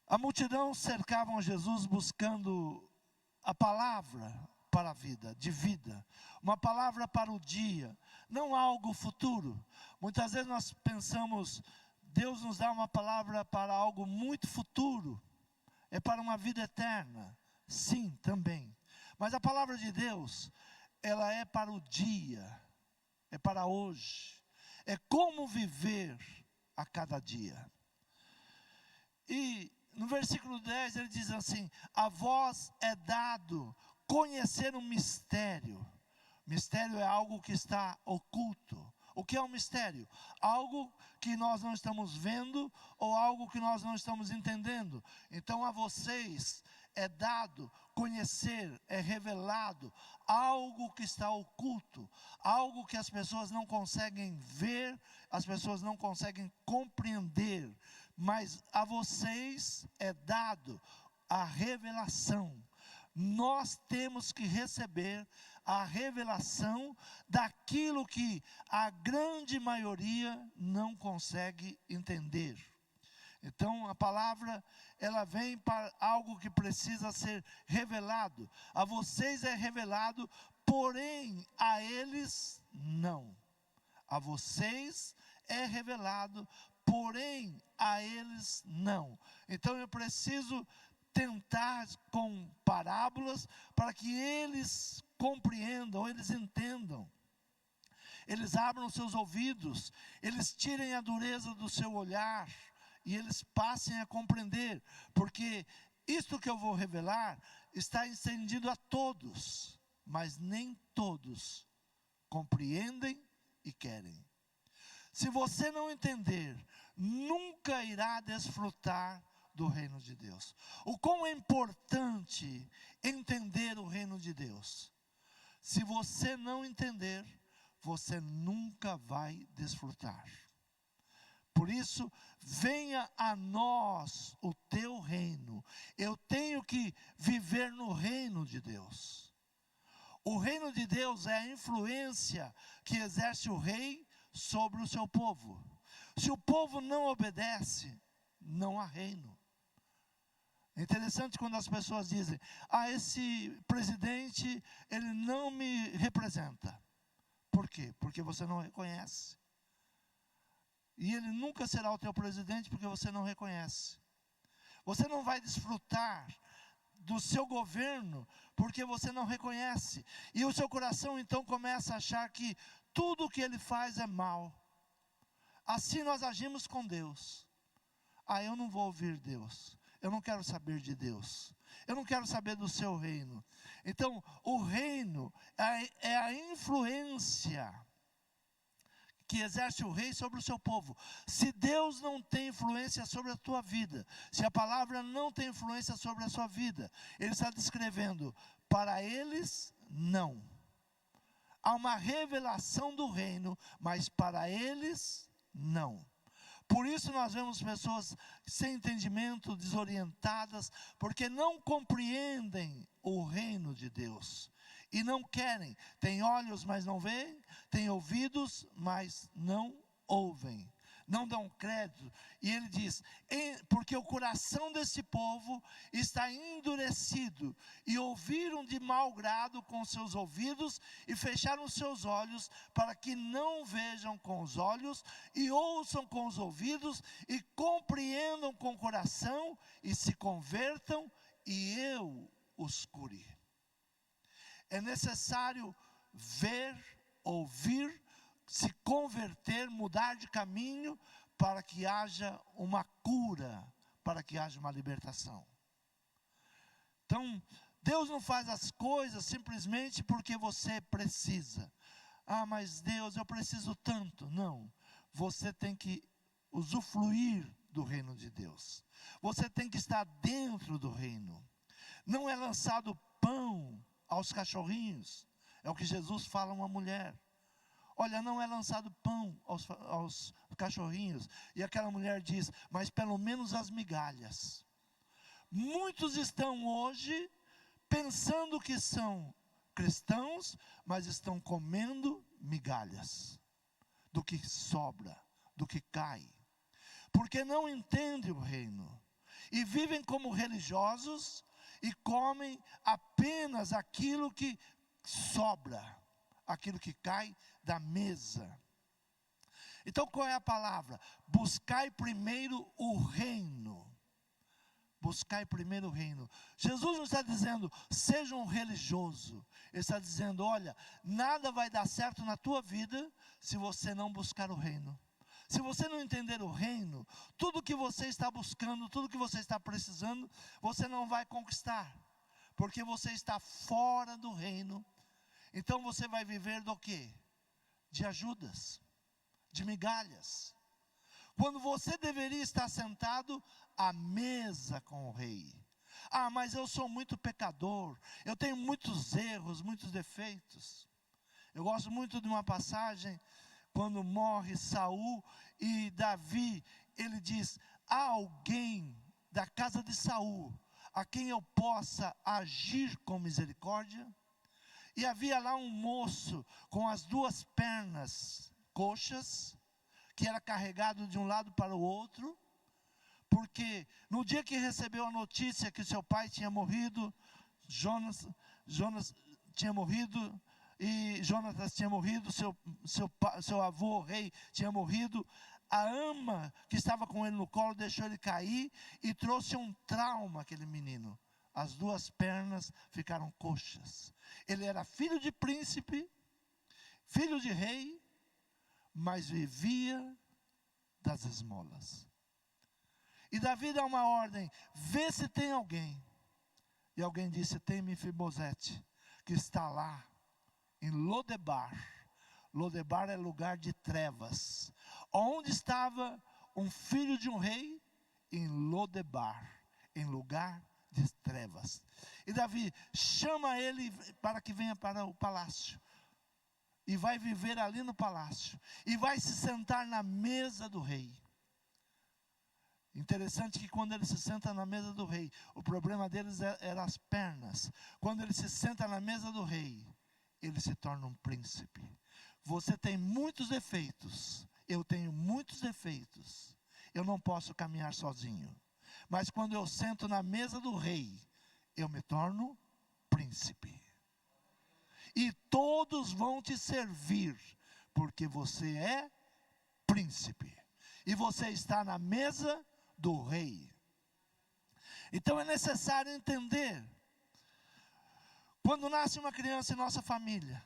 A multidão cercavam Jesus buscando a palavra para a vida, de vida. Uma palavra para o dia, não algo futuro. Muitas vezes nós pensamos, Deus nos dá uma palavra para algo muito futuro. É para uma vida eterna. Sim, também. Mas a palavra de Deus, ela é para o dia. É para hoje. É como viver a cada dia. E no versículo 10 ele diz assim: a vós é dado conhecer um mistério. Mistério é algo que está oculto. O que é um mistério? Algo que nós não estamos vendo ou algo que nós não estamos entendendo. Então a vocês é dado conhecer, é revelado algo que está oculto, algo que as pessoas não conseguem ver, as pessoas não conseguem compreender, mas a vocês é dado a revelação. Nós temos que receber a revelação daquilo que a grande maioria não consegue entender. Então a palavra, ela vem para algo que precisa ser revelado. A vocês é revelado, porém a eles não. A vocês é revelado, porém a eles não. Então eu preciso tentar com parábolas para que eles compreendam, eles entendam. Eles abram seus ouvidos, eles tirem a dureza do seu olhar e eles passem a compreender, porque isto que eu vou revelar está estendido a todos, mas nem todos compreendem e querem. Se você não entender, nunca irá desfrutar do reino de Deus. O quão é importante entender o reino de Deus. Se você não entender, você nunca vai desfrutar. Por isso, venha a nós o teu reino. Eu tenho que viver no reino de Deus. O reino de Deus é a influência que exerce o rei sobre o seu povo. Se o povo não obedece, não há reino. É interessante quando as pessoas dizem: esse presidente, ele não me representa. Por quê? Porque você não reconhece. E ele nunca será o teu presidente porque você não reconhece. Você não vai desfrutar do seu governo porque você não reconhece. E o seu coração então começa a achar que tudo o que ele faz é mal. Assim nós agimos com Deus. Eu não vou ouvir Deus. Eu não quero saber de Deus. Eu não quero saber do seu reino. Então, o reino é a influência que exerce o rei sobre o seu povo. Se Deus não tem influência sobre a tua vida, se a palavra não tem influência sobre a sua vida, ele está descrevendo: para eles, não. Há uma revelação do reino, mas para eles, não. Por isso nós vemos pessoas sem entendimento, desorientadas, porque não compreendem o reino de Deus. E não querem. Tem olhos, mas não veem. Tem ouvidos, mas não ouvem. Não dão crédito. E ele diz: porque o coração desse povo está endurecido, e ouviram de mau grado com seus ouvidos, e fecharam seus olhos, para que não vejam com os olhos, e ouçam com os ouvidos, e compreendam com o coração, e se convertam, e eu os cure. É necessário ver, ouvir, se converter, mudar de caminho, para que haja uma cura, para que haja uma libertação. Então, Deus não faz as coisas simplesmente porque você precisa. Mas Deus, eu preciso tanto. Não, você tem que usufruir do reino de Deus. Você tem que estar dentro do reino. Não é lançado pão aos cachorrinhos. É o que Jesus fala a uma mulher. Olha, não é lançado pão aos cachorrinhos. E aquela mulher diz: mas pelo menos as migalhas. Muitos estão hoje pensando que são cristãos, mas estão comendo migalhas do que sobra, do que cai. Porque não entendem o reino. e vivem como religiosos e comem apenas aquilo que sobra, aquilo que cai da mesa. Então qual é a palavra? Buscai primeiro o reino. Buscai primeiro o reino. Jesus não está dizendo, seja um religioso. Ele está dizendo, olha, nada vai dar certo na tua vida se você não buscar o reino. Se você não entender o reino, tudo que você está buscando, tudo que você está precisando, você não vai conquistar. Porque você está fora do reino. Então você vai viver do quê? De ajudas, de migalhas. Quando você deveria estar sentado à mesa com o rei. Ah, mas eu sou muito pecador, eu tenho muitos erros, muitos defeitos. Eu gosto muito de uma passagem, quando morre Saul e Davi, ele diz, há alguém da casa de Saul, a quem eu possa agir com misericórdia? E havia lá um moço, com as duas pernas coxas, que era carregado de um lado para o outro, porque no dia que recebeu a notícia que seu pai tinha morrido, Jonas tinha morrido, e Jonatas tinha morrido, seu avô, o rei, tinha morrido, a ama que estava com ele no colo deixou ele cair e trouxe um trauma àquele menino. As duas pernas ficaram coxas. Ele era filho de príncipe, filho de rei, mas vivia das esmolas. E Davi dá uma ordem, vê se tem alguém. E alguém disse, tem Mefibosete, que está lá, em Lodebar. Lodebar é lugar de trevas. Onde estava um filho de um rei? Em Lodebar, em lugar de trevas. E Davi chama ele para que venha para o palácio. E vai viver ali no palácio. E vai se sentar na mesa do rei. Interessante que quando ele se senta na mesa do rei, o problema deles era as pernas. Quando ele se senta na mesa do rei, ele se torna um príncipe. Você tem muitos defeitos, eu tenho muitos defeitos. Eu não posso caminhar sozinho. Mas quando eu sento na mesa do rei, eu me torno príncipe. E todos vão te servir, porque você é príncipe. E você está na mesa do rei. Então é necessário entender, quando nasce uma criança em nossa família,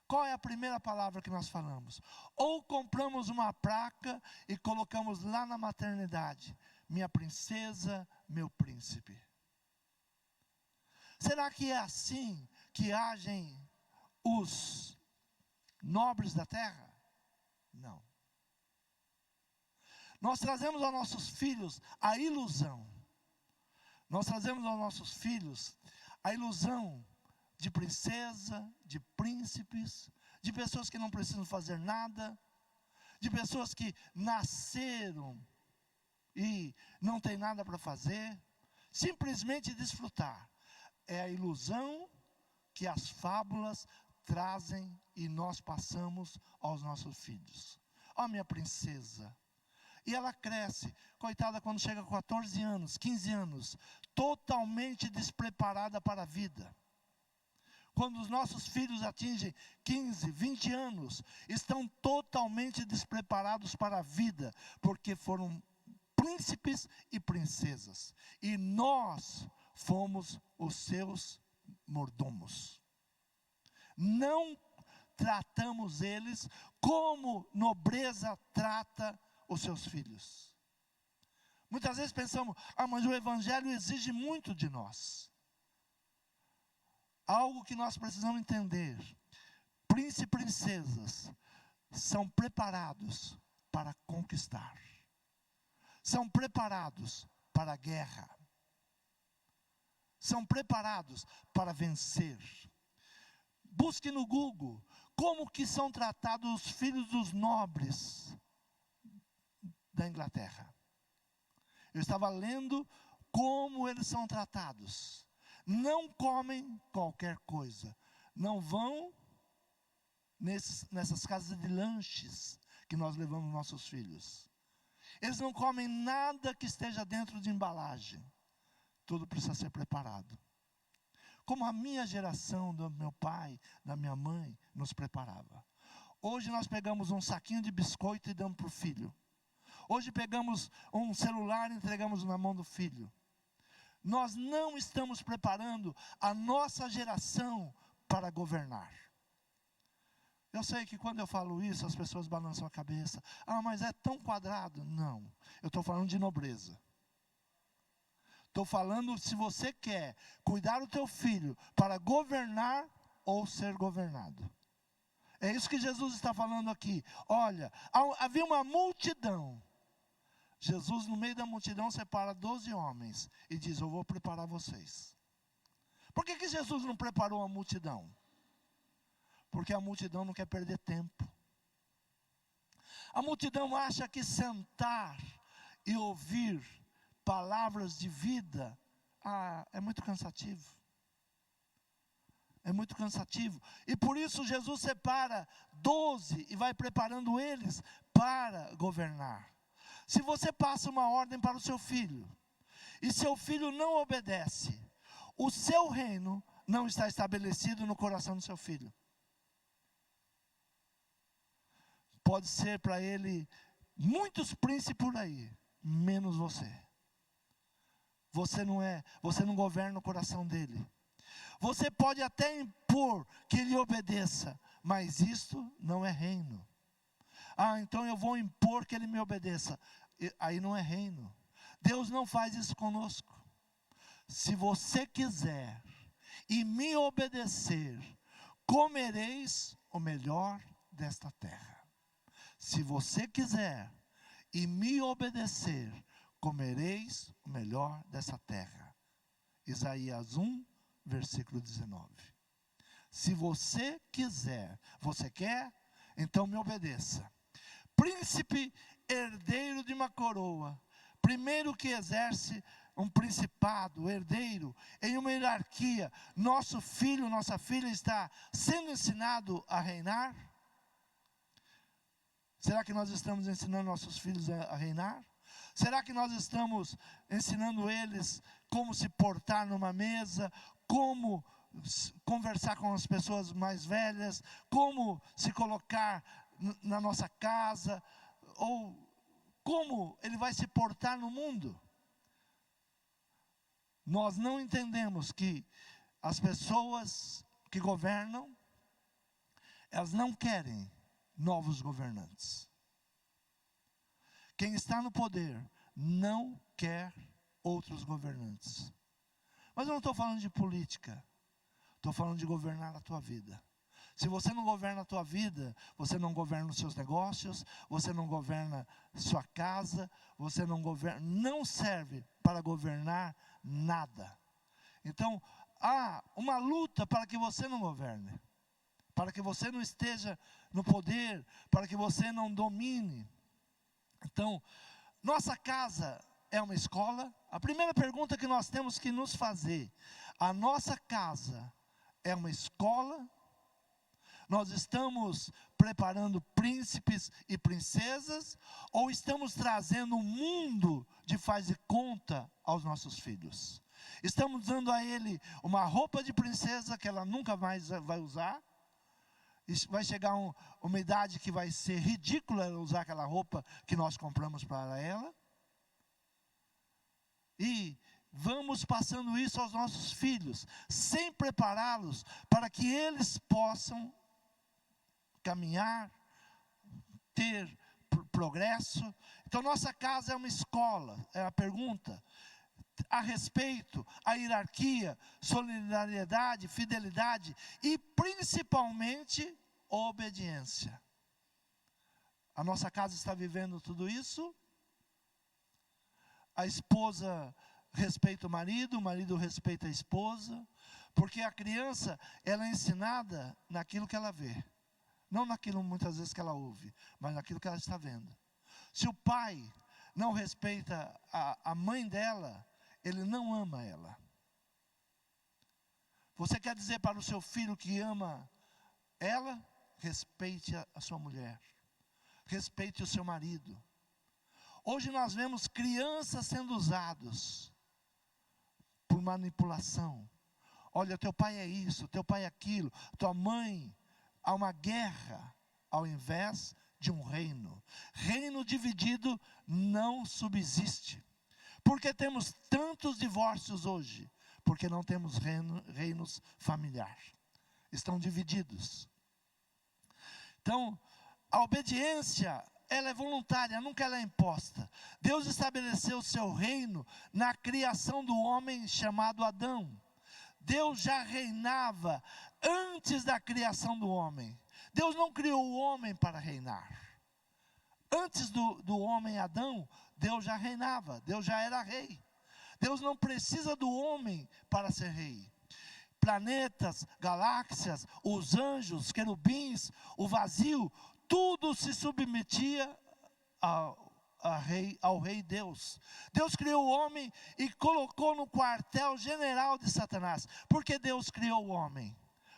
qual é a primeira palavra que nós falamos? Ou compramos uma placa e colocamos lá na maternidade, minha princesa, meu príncipe. Será que é assim que agem os nobres da terra? Não. Nós trazemos aos nossos filhos a ilusão. Nós trazemos aos nossos filhos a ilusão de princesa, de príncipes, de pessoas que não precisam fazer nada, de pessoas que nasceram e não tem nada para fazer, simplesmente desfrutar. É a ilusão que as fábulas trazem e nós passamos aos nossos filhos. Ó, minha princesa. E ela cresce, coitada, quando chega a 14 anos, 15 anos, totalmente despreparada para a vida. Quando os nossos filhos atingem 15, 20 anos, estão totalmente despreparados para a vida, porque foram príncipes e princesas. E nós fomos os seus mordomos. Não tratamos eles como nobreza trata os seus filhos. Muitas vezes pensamos, mas o evangelho exige muito de nós. Algo que nós precisamos entender, príncipes e princesas são preparados para conquistar. São preparados para a guerra. São preparados para vencer. Busque no Google como que são tratados os filhos dos nobres da Inglaterra. Eu estava lendo como eles são tratados. Não comem qualquer coisa. Não vão nessas casas de lanches que nós levamos nossos filhos. Eles não comem nada que esteja dentro de embalagem. Tudo precisa ser preparado. Como a minha geração, do meu pai, da minha mãe, nos preparava. Hoje nós pegamos um saquinho de biscoito e damos para o filho. Hoje pegamos um celular e entregamos na mão do filho. Nós não estamos preparando a nossa geração para governar. Eu sei que quando eu falo isso, as pessoas balançam a cabeça. Ah, mas é tão quadrado. Não, eu estou falando de nobreza. Estou falando se você quer cuidar do teu filho para governar ou ser governado. É isso que Jesus está falando aqui. Olha, havia uma multidão. Jesus, no meio da multidão, separa 12 homens e diz: eu vou preparar vocês. Por que Jesus não preparou a multidão? Porque a multidão não quer perder tempo. A multidão acha que sentar e ouvir palavras de vida, é muito cansativo. É muito cansativo. E por isso Jesus separa 12 e vai preparando eles para governar. Se você passa uma ordem para o seu filho, e seu filho não obedece, o seu reino não está estabelecido no coração do seu filho. Pode ser para ele muitos príncipes por aí, menos você. Você não governa o coração dele. Você pode até impor que ele obedeça, mas isto não é reino. Ah, então eu vou impor que ele me obedeça. Aí não é reino. Deus não faz isso conosco. Se você quiser e me obedecer, comereis o melhor desta terra. Se você quiser e me obedecer, comereis o melhor dessa terra. Isaías 1, versículo 19. Se você quiser, você quer? Então me obedeça. Príncipe herdeiro de uma coroa, primeiro que exerce um principado, herdeiro, em uma hierarquia. Nosso filho, nossa filha está sendo ensinado a reinar? Será que nós estamos ensinando nossos filhos a reinar? Será que nós estamos ensinando eles como se portar numa mesa, como conversar com as pessoas mais velhas, como se colocar na nossa casa, ou como ele vai se portar no mundo? Nós não entendemos que as pessoas que governam, elas não querem novos governantes. Quem está no poder não quer outros governantes. Mas eu não estou falando de política, estou falando de governar a tua vida. Se você não governa a tua vida, você não governa os seus negócios, você não governa sua casa, você não serve para governar nada. Então, há uma luta para que você não governe, para que você não esteja no poder, para que você não domine. Então, nossa casa é uma escola? A primeira pergunta que nós temos que nos fazer: a nossa casa é uma escola? Nós estamos preparando príncipes e princesas, ou estamos trazendo um mundo de faz de conta aos nossos filhos? Estamos dando a ele uma roupa de princesa que ela nunca mais vai usar. Vai chegar uma idade que vai ser ridícula ela usar aquela roupa que nós compramos para ela. E vamos passando isso aos nossos filhos, sem prepará-los para que eles possam caminhar, ter progresso. Então nossa casa é uma escola. É a pergunta a respeito, a hierarquia, solidariedade, fidelidade e principalmente obediência. A nossa casa está vivendo tudo isso? A esposa respeita o marido respeita a esposa, porque a criança, ela é ensinada naquilo que ela vê. Não naquilo muitas vezes que ela ouve, mas naquilo que ela está vendo. Se o pai não respeita a mãe dela, ele não ama ela. Você quer dizer para o seu filho que ama ela? Respeite a sua mulher. Respeite o seu marido. Hoje nós vemos crianças sendo usados por manipulação. Olha, teu pai é isso, teu pai é aquilo, tua mãe. Há uma guerra ao invés de um reino. Reino dividido não subsiste. Por que temos tantos divórcios hoje? Porque não temos reinos familiares. Estão divididos. Então, a obediência, ela é voluntária, nunca ela é imposta. Deus estabeleceu o seu reino na criação do homem chamado Adão. Deus já reinava antes da criação do homem. Deus não criou o homem para reinar. Antes do homem Adão, Deus já reinava, Deus já era rei. Deus não precisa do homem para ser rei. Planetas, galáxias, os anjos, querubins, o vazio, tudo se submetia ao rei Deus. Deus criou o homem e colocou no quartel general de Satanás. Por que Deus criou o homem?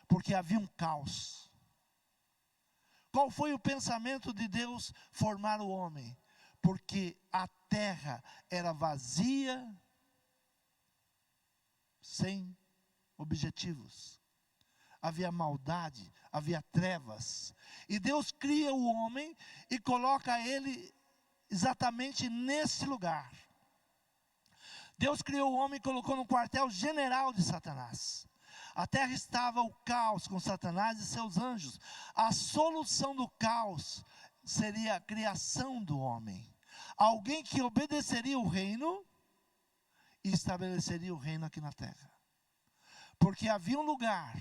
Porque havia um caos. Qual foi o pensamento de Deus formar o homem? Porque a terra era vazia, sem objetivos. Havia maldade, havia trevas. E Deus cria o homem e coloca ele exatamente nesse lugar. Deus criou o homem e colocou no quartel general de Satanás. A terra estava o caos com Satanás e seus anjos. A solução do caos seria a criação do homem. Alguém que obedeceria o reino e estabeleceria o reino aqui na terra. Porque havia um lugar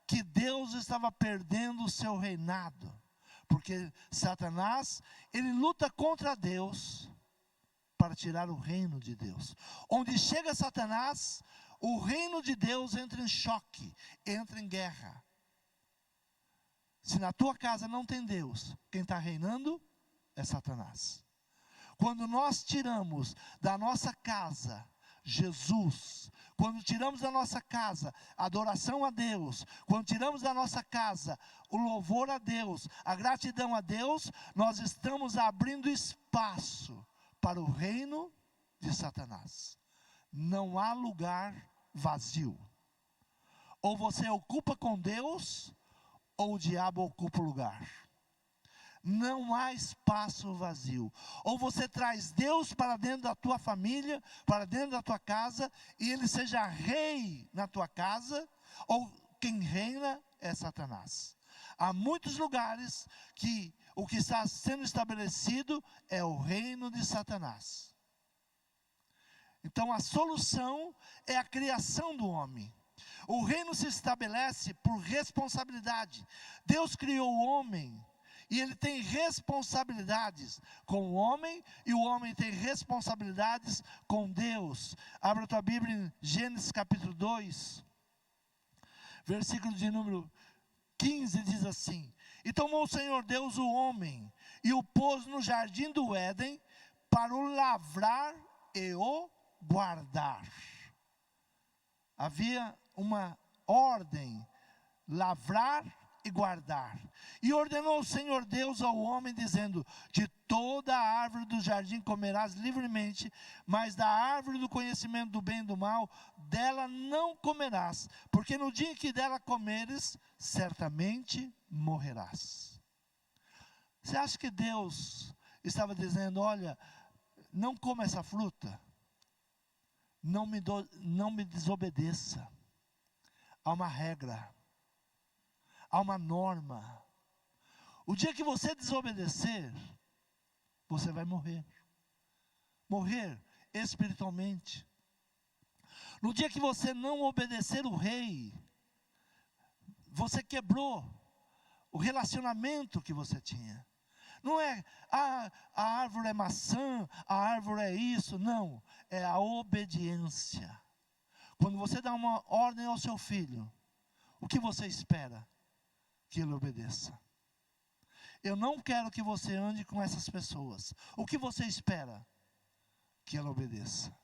que Deus estava perdendo o seu reinado. Porque Satanás, ele luta contra Deus para tirar o reino de Deus. Onde chega Satanás, o reino de Deus entra em choque, entra em guerra. Se na tua casa não tem Deus, quem está reinando é Satanás. Quando nós tiramos da nossa casa Jesus, quando tiramos da nossa casa a adoração a Deus, quando tiramos da nossa casa o louvor a Deus, a gratidão a Deus, nós estamos abrindo espaço para o reino de Satanás. Não há lugar vazio. Ou você ocupa com Deus, ou o diabo ocupa o lugar. Não há espaço vazio. Ou você traz Deus para dentro da tua família, para dentro da tua casa, e Ele seja rei na tua casa, ou quem reina é Satanás. Há muitos lugares que o que está sendo estabelecido é o reino de Satanás. Então a solução é a criação do homem. O reino se estabelece por responsabilidade. Deus criou o homem e ele tem responsabilidades com o homem, e o homem tem responsabilidades com Deus. Abra a tua Bíblia em Gênesis capítulo 2, versículo de número 15, diz assim: E tomou o Senhor Deus o homem, e o pôs no jardim do Éden, para o lavrar e o guardar. Havia uma ordem: lavrar e guardar. E ordenou o Senhor Deus ao homem, dizendo: De toda a árvore do jardim comerás livremente, mas da árvore do conhecimento do bem e do mal, dela não comerás, porque no dia em que dela comeres, certamente morrerás. Você acha que Deus estava dizendo: olha, não coma essa fruta, não me desobedeça? Há uma regra, há uma norma. O dia que você desobedecer, você vai morrer. Morrer espiritualmente. No dia que você não obedecer o rei, você quebrou o relacionamento que você tinha. Não é, a árvore é maçã, a árvore é isso. Não, é a obediência. Quando você dá uma ordem ao seu filho, o que você espera? Que ele obedeça. Eu não quero que você ande com essas pessoas. O que você espera? Que ela obedeça.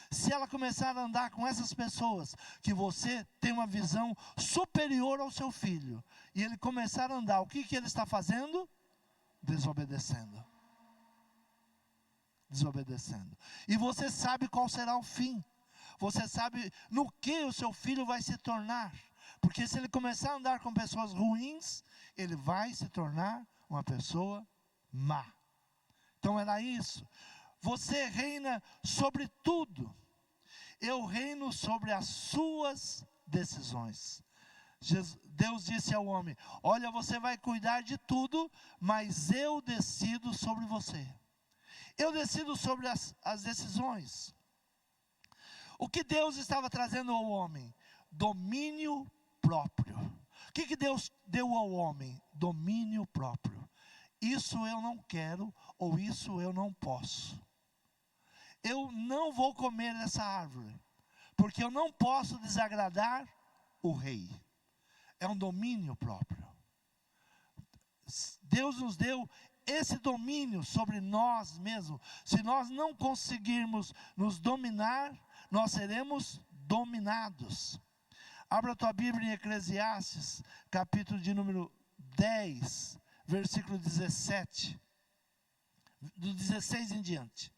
Se ela começar a andar com essas pessoas, que você tem uma visão superior ao seu filho, e ele começar a andar, o que ele está fazendo? Desobedecendo. desobedecendo. E você sabe qual será o fim. Você sabe no que o seu filho vai se tornar. Porque se ele começar a andar com pessoas ruins, ele vai se tornar uma pessoa má. Então era isso. Você reina sobre tudo. Eu reino sobre as suas decisões. Deus disse ao homem: olha, você vai cuidar de tudo, mas eu decido sobre você. Eu decido sobre as decisões. O que Deus estava trazendo ao homem? Domínio próprio. O que Deus deu ao homem? Domínio próprio. Isso eu não quero, ou isso eu não posso. Eu não vou comer essa árvore, porque eu não posso desagradar o rei. É um domínio próprio. Deus nos deu esse domínio sobre nós mesmos. Se nós não conseguirmos nos dominar, nós seremos dominados. Abra a tua Bíblia em Eclesiastes, capítulo de número 10, versículo 17. Do 16 em diante.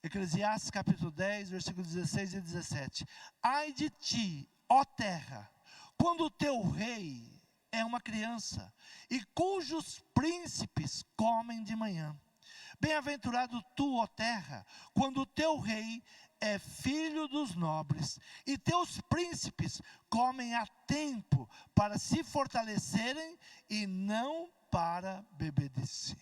Eclesiastes capítulo 10, versículo 16 e 17. Ai de ti, ó terra, quando o teu rei é uma criança, e cujos príncipes comem de manhã. Bem-aventurado tu, ó terra, quando o teu rei é filho dos nobres, e teus príncipes comem a tempo para se fortalecerem e não para bebedice.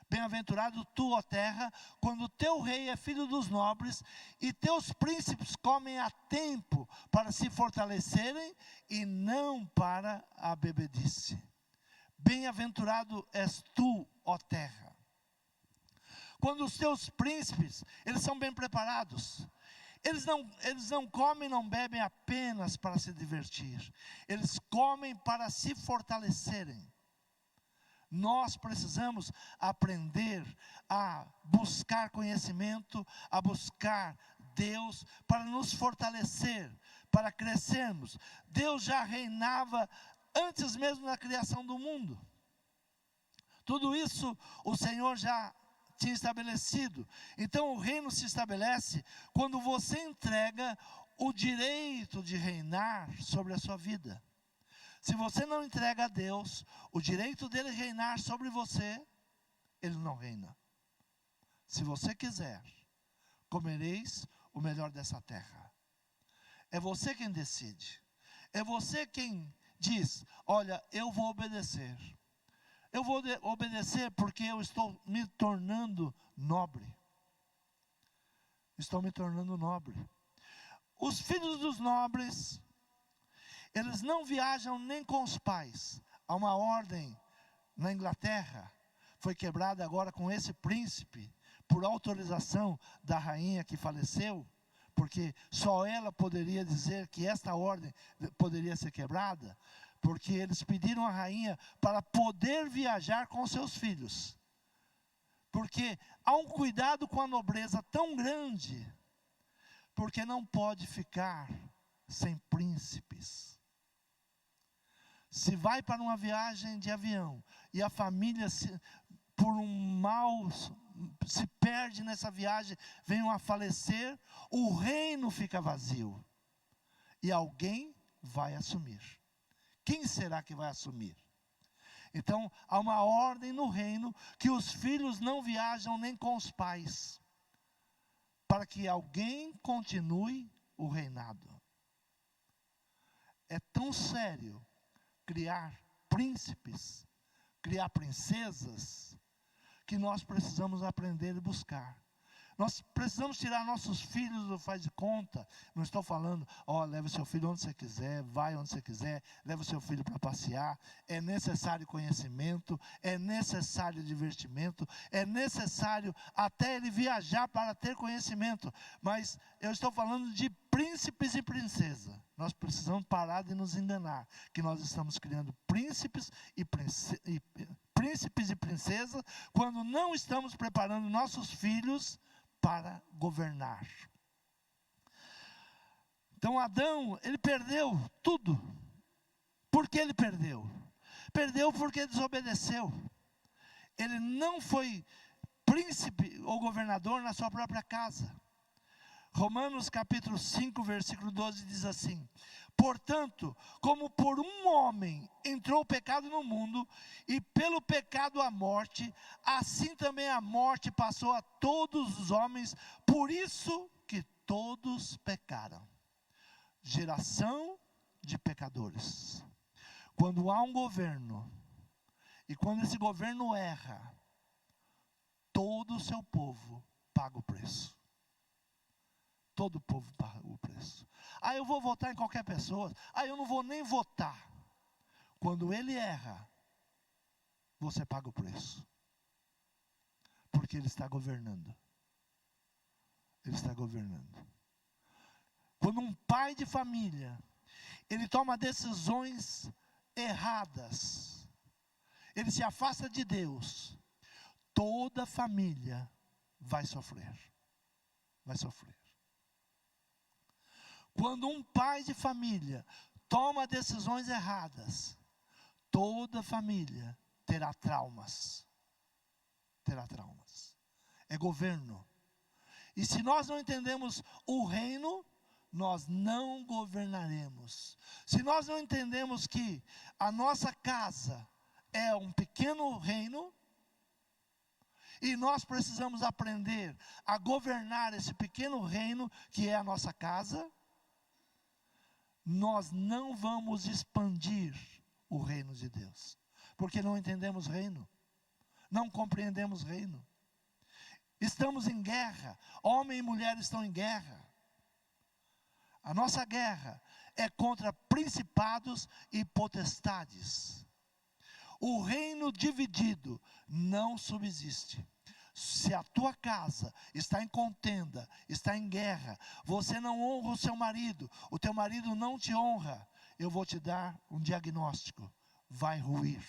Bem-aventurado tu, ó terra, quando o teu rei é filho dos nobres, e teus príncipes comem a tempo para se fortalecerem, e não para a bebedice. Bem-aventurado és tu, ó terra. Quando os teus príncipes, eles são bem preparados. Eles não comem e não bebem apenas para se divertir. Eles comem para se fortalecerem. Nós precisamos aprender a buscar conhecimento, a buscar Deus para nos fortalecer, para crescermos. Deus já reinava antes mesmo da criação do mundo. Tudo isso o Senhor já tinha estabelecido. Então o reino se estabelece quando você entrega o direito de reinar sobre a sua vida. Se você não entrega a Deus o direito dele reinar sobre você, ele não reina. Se você quiser, comereis o melhor dessa terra. É você quem decide. É você quem diz: olha, eu vou obedecer. Eu vou obedecer porque eu estou me tornando nobre. Estou me tornando nobre. Os filhos dos nobres, eles não viajam nem com os pais. Há uma ordem na Inglaterra, foi quebrada agora com esse príncipe, por autorização da rainha que faleceu, porque só ela poderia dizer que esta ordem poderia ser quebrada, porque eles pediram à rainha para poder viajar com seus filhos. Porque há um cuidado com a nobreza tão grande, porque não pode ficar sem príncipes. Se vai para uma viagem de avião e a família, por um mal, se perde nessa viagem, venham a falecer, o reino fica vazio. E alguém vai assumir. Quem será que vai assumir? Então, há uma ordem no reino que os filhos não viajam nem com os pais, para que alguém continue o reinado. É tão sério criar príncipes, criar princesas, que nós precisamos aprender e buscar. Nós precisamos tirar nossos filhos do faz de conta. Não estou falando, leve o seu filho onde você quiser, vai onde você quiser, leve o seu filho para passear. É necessário conhecimento, é necessário divertimento, é necessário até ele viajar para ter conhecimento. Mas eu estou falando de príncipes e princesas. Nós precisamos parar de nos enganar, que nós estamos criando príncipes e princesas, quando não estamos preparando nossos filhos para governar. Então Adão, ele perdeu tudo. Por que ele perdeu? Perdeu porque desobedeceu. Ele não foi príncipe ou governador na sua própria casa. Romanos capítulo 5, versículo 12 diz assim: portanto, como por um homem entrou o pecado no mundo, e pelo pecado a morte, assim também a morte passou a todos os homens, por isso que todos pecaram. Geração de pecadores. Quando há um governo, e quando esse governo erra, todo o seu povo paga o preço. Todo o povo paga o preço. Eu vou votar em qualquer pessoa. Eu não vou nem votar. Quando ele erra, você paga o preço. Porque ele está governando. Ele está governando. Quando um pai de família, ele toma decisões erradas, ele se afasta de Deus, toda a família vai sofrer. Vai sofrer. Quando um pai de família toma decisões erradas, toda a família terá traumas. Terá traumas. É governo. E se nós não entendemos o reino, nós não governaremos. Se nós não entendemos que a nossa casa é um pequeno reino, e nós precisamos aprender a governar esse pequeno reino que é a nossa casa, nós não vamos expandir o reino de Deus, porque não entendemos reino, não compreendemos reino. Estamos em guerra, homem e mulher estão em guerra. A nossa guerra é contra principados e potestades. O reino dividido não subsiste. Se a tua casa está em contenda, está em guerra, você não honra o seu marido, o teu marido não te honra, eu vou te dar um diagnóstico: vai ruir.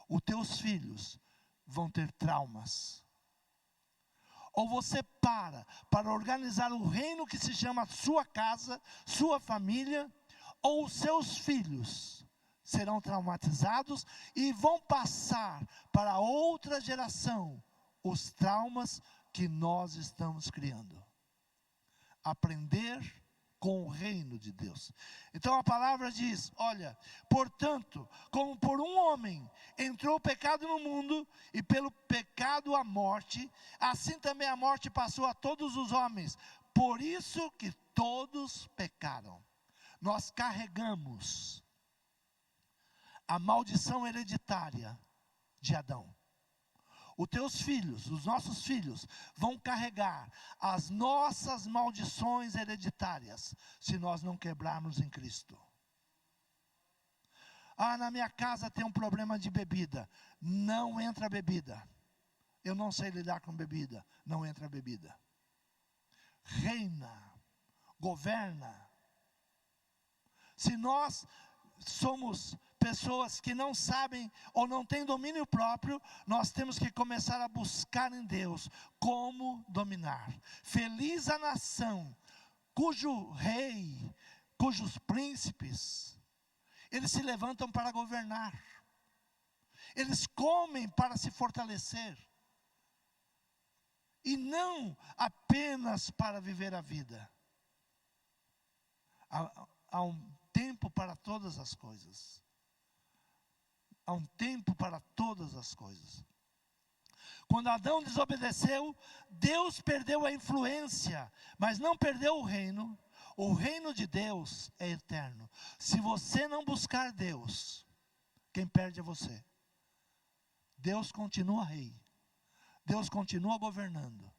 Os teus filhos vão ter traumas. Ou você para organizar o reino que se chama sua casa, sua família, ou os seus filhos serão traumatizados e vão passar para outra geração os traumas que nós estamos criando. Aprender com o reino de Deus. Então a palavra diz, olha, portanto, como por um homem entrou o pecado no mundo, e pelo pecado a morte, assim também a morte passou a todos os homens, por isso que todos pecaram. Nós carregamos a maldição hereditária de Adão. Os teus filhos, os nossos filhos, vão carregar as nossas maldições hereditárias, se nós não quebrarmos em Cristo. Na minha casa tem um problema de bebida. Não entra bebida. Eu não sei lidar com bebida. Não entra bebida. Reina, governa. Se nós somos pessoas que não sabem ou não têm domínio próprio, nós temos que começar a buscar em Deus como dominar. Feliz a nação cujo rei, cujos príncipes, eles se levantam para governar. Eles comem para se fortalecer. E não apenas para viver a vida. Há um tempo para todas as coisas. Há um tempo para todas as coisas. Quando Adão desobedeceu, Deus perdeu a influência, mas não perdeu o reino. O reino de Deus é eterno. Se você não buscar Deus, quem perde é você. Deus continua rei. Deus continua governando.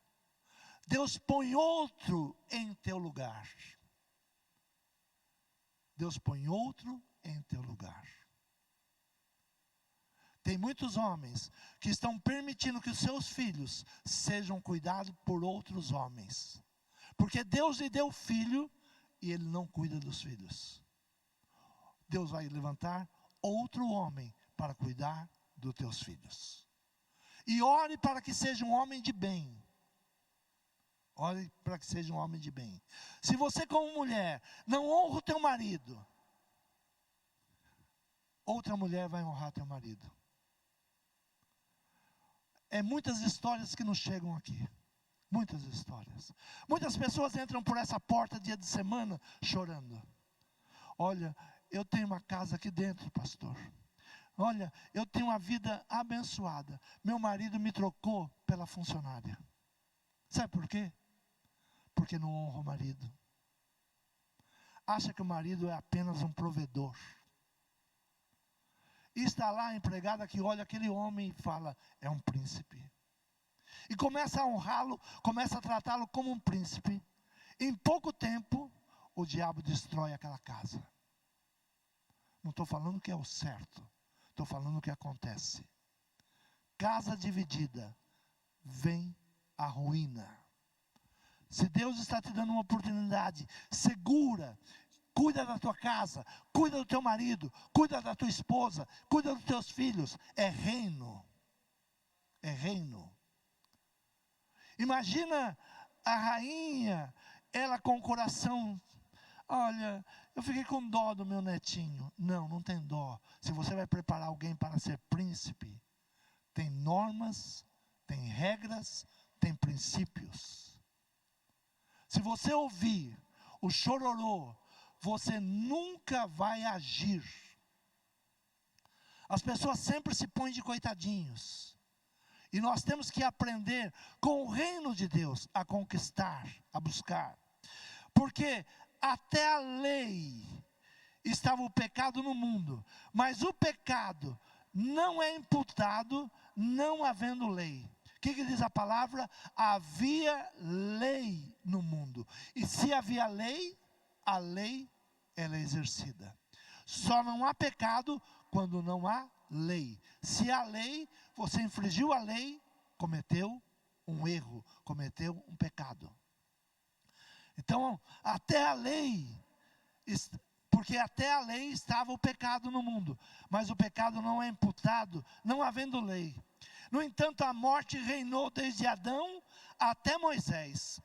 Deus põe outro em teu lugar. Deus põe outro em teu lugar. Tem muitos homens que estão permitindo que os seus filhos sejam cuidados por outros homens. Porque Deus lhe deu filho e ele não cuida dos filhos. Deus vai levantar outro homem para cuidar dos teus filhos. E ore para que seja um homem de bem. Ore para que seja um homem de bem. Se você como mulher não honra o teu marido, outra mulher vai honrar teu marido. É muitas histórias que nos chegam aqui. Muitas histórias. Muitas pessoas entram por essa porta dia de semana chorando. Olha, eu tenho uma casa aqui dentro, pastor. Olha, eu tenho uma vida abençoada. Meu marido me trocou pela funcionária. Sabe por quê? Porque não honra o marido. Acha que o marido é apenas um provedor. E está lá a empregada que olha aquele homem e fala, é um príncipe. E começa a honrá-lo, começa a tratá-lo como um príncipe. Em pouco tempo, o diabo destrói aquela casa. Não estou falando que é o certo, estou falando o que acontece. Casa dividida, vem a ruína. Se Deus está te dando uma oportunidade, segura, cuida da tua casa, cuida do teu marido, cuida da tua esposa, cuida dos teus filhos. É reino. É reino. Imagina a rainha, ela com o coração, olha, eu fiquei com dó do meu netinho. Não, não tem dó. Se você vai preparar alguém para ser príncipe, tem normas, tem regras, tem princípios. Se você ouvir o chororô, você nunca vai agir. As pessoas sempre se põem de coitadinhos. E nós temos que aprender com o reino de Deus a conquistar, a buscar. Porque até a lei estava o pecado no mundo. Mas o pecado não é imputado não havendo lei. O que diz a palavra? Havia lei no mundo. E se havia lei, a lei ela é exercida. Só não há pecado quando não há lei. Se há lei, você infringiu a lei, cometeu um erro, cometeu um pecado. Então, até a lei, porque até a lei estava o pecado no mundo, mas o pecado não é imputado, não havendo lei. No entanto, a morte reinou desde Adão até Moisés,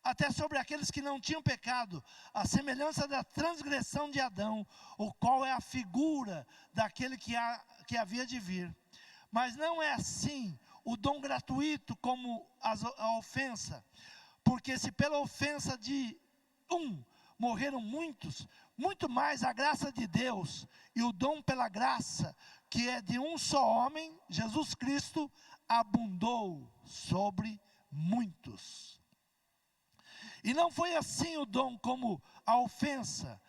até sobre aqueles que não tinham pecado, a semelhança da transgressão de Adão, o qual é a figura daquele que havia de vir. Mas não é assim o dom gratuito como a ofensa, porque se pela ofensa de um morreram muitos, muito mais a graça de Deus e o dom pela graça, que é de um só homem, Jesus Cristo, abundou sobre muitos. E não foi assim o dom como a ofensa,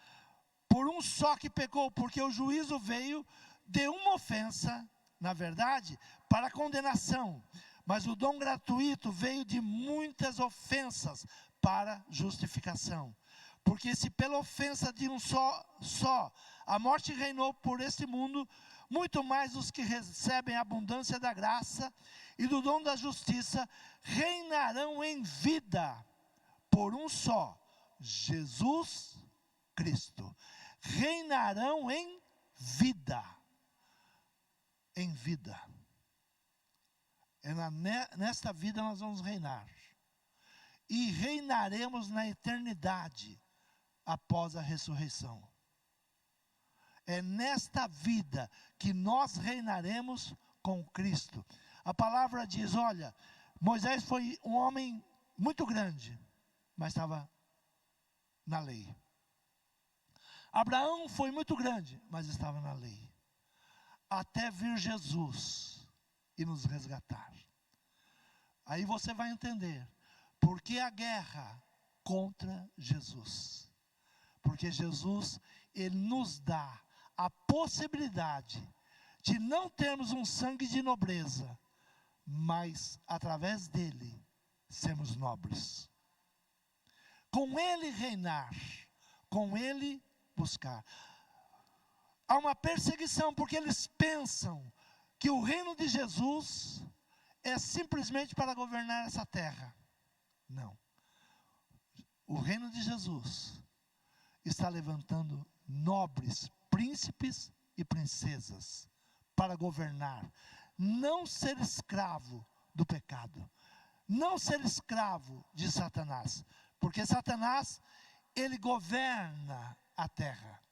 por um só que pecou, porque o juízo veio de uma ofensa, na verdade, para a condenação. Mas o dom gratuito veio de muitas ofensas para justificação. Porque se pela ofensa de um só a morte reinou por este mundo, muito mais os que recebem a abundância da graça e do dom da justiça reinarão em vida por um só, Jesus Cristo. Reinarão em vida. Em vida. Nesta vida nós vamos reinar. E reinaremos na eternidade após a ressurreição. É nesta vida que nós reinaremos com Cristo. A palavra diz, olha, Moisés foi um homem muito grande, mas estava na lei. Abraão foi muito grande, mas estava na lei. Até vir Jesus e nos resgatar. Aí você vai entender por que a guerra contra Jesus. Porque Jesus, Ele nos dá a possibilidade de não termos um sangue de nobreza, mas através dele sermos nobres. Com Ele reinar, com Ele buscar. Há uma perseguição porque eles pensam que o reino de Jesus é simplesmente para governar essa terra. Não. O reino de Jesus está levantando nobres, príncipes e princesas para governar. Não ser escravo do pecado. Não ser escravo de Satanás. Porque Satanás, ele governa a terra.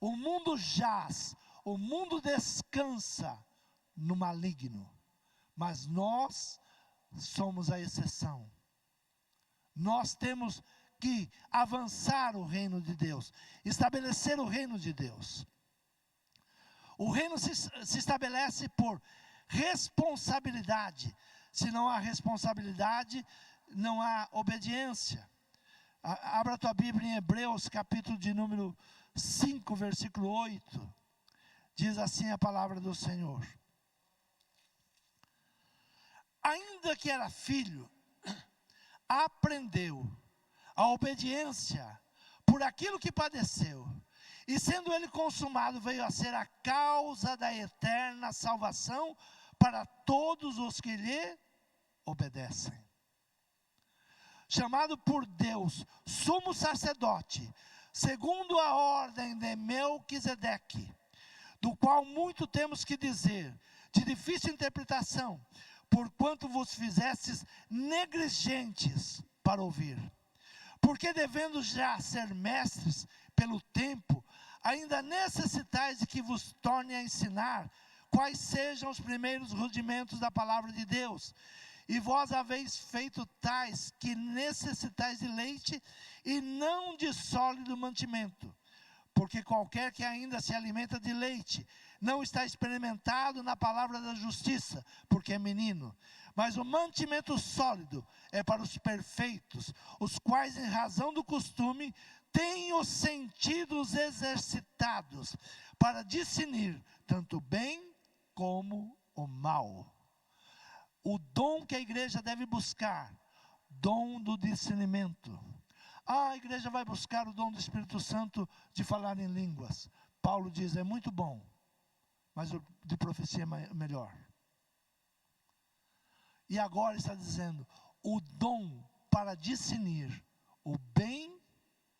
O mundo jaz, o mundo descansa no maligno. Mas nós somos a exceção. Nós temos que avançar o reino de Deus, estabelecer o reino de Deus. O reino se estabelece por responsabilidade. Se não há responsabilidade, não há obediência. Abra a tua Bíblia em Hebreus, capítulo de número 5, versículo 8. Diz assim a palavra do Senhor. Ainda que era filho, aprendeu a obediência por aquilo que padeceu. E sendo ele consumado, veio a ser a causa da eterna salvação para todos os que lhe obedecem. Chamado por Deus, sumo sacerdote, segundo a ordem de Melquisedeque, do qual muito temos que dizer, de difícil interpretação, porquanto vos fizestes negligentes para ouvir. Porque devendo já ser mestres pelo tempo, ainda necessitais de que vos torne a ensinar quais sejam os primeiros rudimentos da palavra de Deus. E vós haveis feito tais que necessitais de leite e não de sólido mantimento. Porque qualquer que ainda se alimenta de leite não está experimentado na palavra da justiça, porque é menino. Mas o mantimento sólido é para os perfeitos, os quais, em razão do costume, têm os sentidos exercitados para discernir tanto o bem como o mal. O dom que a igreja deve buscar, dom do discernimento. A igreja vai buscar o dom do Espírito Santo de falar em línguas. Paulo diz, é muito bom, mas o de profecia é melhor. E agora está dizendo, o dom para discernir o bem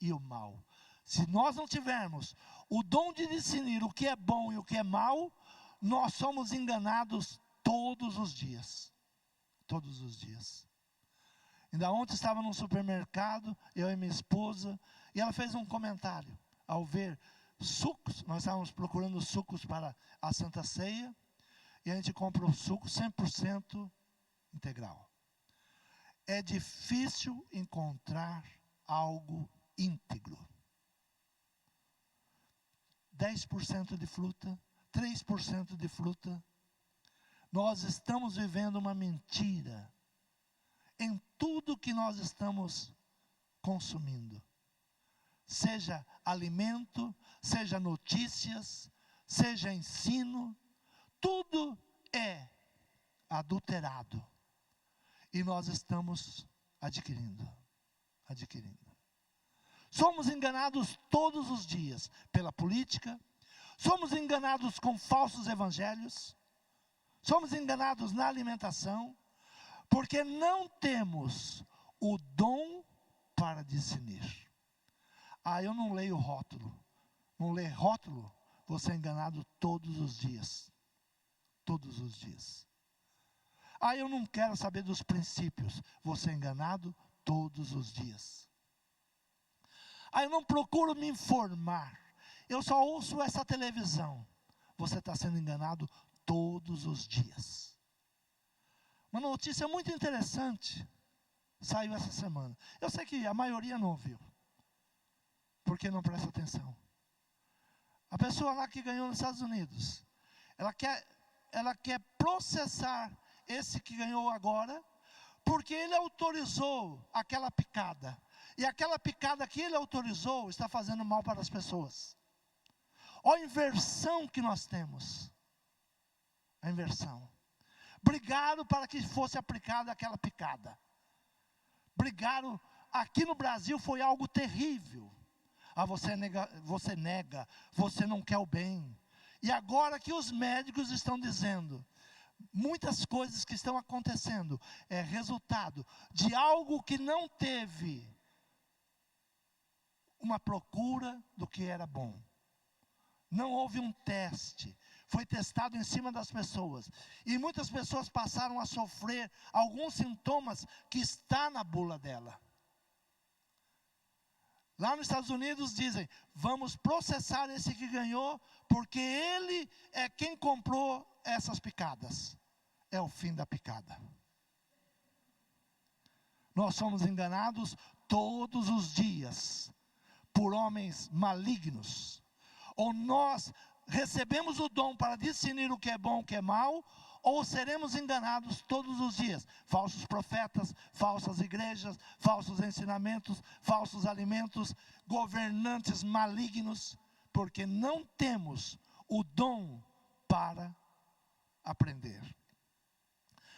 e o mal. Se nós não tivermos o dom de discernir o que é bom e o que é mal, nós somos enganados todos os dias. Todos os dias. Ainda ontem estava num supermercado, eu e minha esposa, e ela fez um comentário. Ao ver sucos, nós estávamos procurando sucos para a Santa Ceia, e a gente compra o suco 100% integral. É difícil encontrar algo íntegro. 10% de fruta, 3% de fruta. Nós estamos vivendo uma mentira em tudo que nós estamos consumindo. Seja alimento, seja notícias, seja ensino, tudo é adulterado. E nós estamos adquirindo. Somos enganados todos os dias pela política, somos enganados com falsos evangelhos, somos enganados na alimentação, porque não temos o dom para discernir. Eu não leio rótulo. Não lê rótulo, você é enganado todos os dias. Todos os dias. Eu não quero saber dos princípios, você é enganado todos os dias. Eu não procuro me informar, eu só ouço essa televisão. Você está sendo enganado todos os dias. Uma notícia muito interessante saiu essa semana. Eu sei que a maioria não ouviu, porque não presta atenção. A pessoa lá que ganhou nos Estados Unidos, ela quer processar esse que ganhou agora, porque ele autorizou aquela picada. E aquela picada que ele autorizou está fazendo mal para as pessoas. Olha a inversão que nós temos. A inversão. Brigaram para que fosse aplicada aquela picada. Brigaram. Aqui no Brasil foi algo terrível. Você nega, você não quer o bem. E agora que os médicos estão dizendo, muitas coisas que estão acontecendo é resultado de algo que não teve uma procura do que era bom. Não houve um teste. Foi testado em cima das pessoas. E muitas pessoas passaram a sofrer alguns sintomas que está na bula dela. Lá nos Estados Unidos dizem, vamos processar esse que ganhou, porque ele é quem comprou essas picadas. é o fim da picada. Nós somos enganados todos os dias por homens malignos. Ou nós recebemos o dom para discernir o que é bom e o que é mal, ou seremos enganados todos os dias. Falsos profetas, falsas igrejas, falsos ensinamentos, falsos alimentos, governantes malignos, porque não temos o dom para aprender.